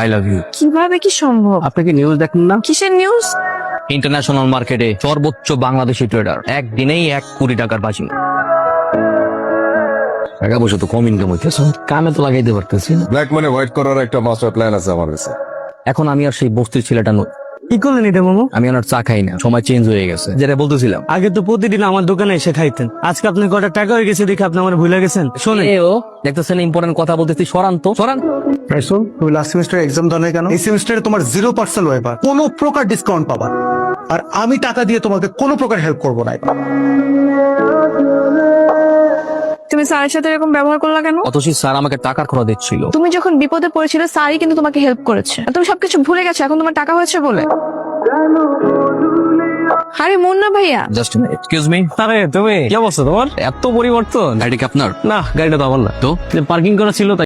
I love you. কিভাবে কি সম্ভব? আপনি কি নিউজ দেখেন না? কিসের নিউজ? ইন্টারন্যাশনাল মার্কেটে সর্বোচ্চ বাংলাদেশি ট্রেডার একদিনেই 1 কোটি টাকার বাজি। টাকা পয়সা তো কম ইনকাম হইতেছে, কামে তো লাগাইতে পারতেছি না। ব্ল্যাক মানি হোয়াইট করার একটা মাস্টার প্ল্যান আছে আমার কাছে। এখন আমি আর সেই বস্তির ছেলেটা নই। কি করলেন এটা মামু? আমি আর চা খাই না, সময় চেঞ্জ হয়ে গেছে, যেটা বলতেছিলাম। আগে তো প্রতিদিন আমার দোকানে এসে খাইতেন, আজকে আপনি কটা টাকা হয়ে গেছে দেখে আপনি আমার ভুলে গেছেন। শোনেন, এ ও দেখতেছেন ইম্পর্টেন্ট কথা বলতেছি, সরান তো সরান। রাইসুল, তুমি লাস্ট সেমিস্টার এক্সাম দাও নাই কেন? এই সেমিস্টারে তোমার 0% ওয়েবার, কোনো প্রকার ডিসকাউন্ট পাবা না। আর আমি টাকা দিয়ে তোমাকে কোনো প্রকার হেল্প করবো না। তুমি স্যারের সাথে এরকম ব্যবহার করলা কেন? অথচ স্যার আমাকে টাকার খরচ দিচ্ছিল। তুমি যখন বিপদে পড়েছিলে স্যারই কিন্তু তোমাকে হেল্প করেছে। আর তুমি সবকিছু ভুলে গেছো এখন তোমার টাকা হয়েছে বলে। আরে মুন্না ভাইয়া, জাস্ট এক্সকিউজ মি। আরে তুমি কি অবস্থা তোমার? এত পরিবর্তন? গাড়ি কি আপনার? না, গাড়িটা তো আমার না, তো পার্কিং করা ছিল তাই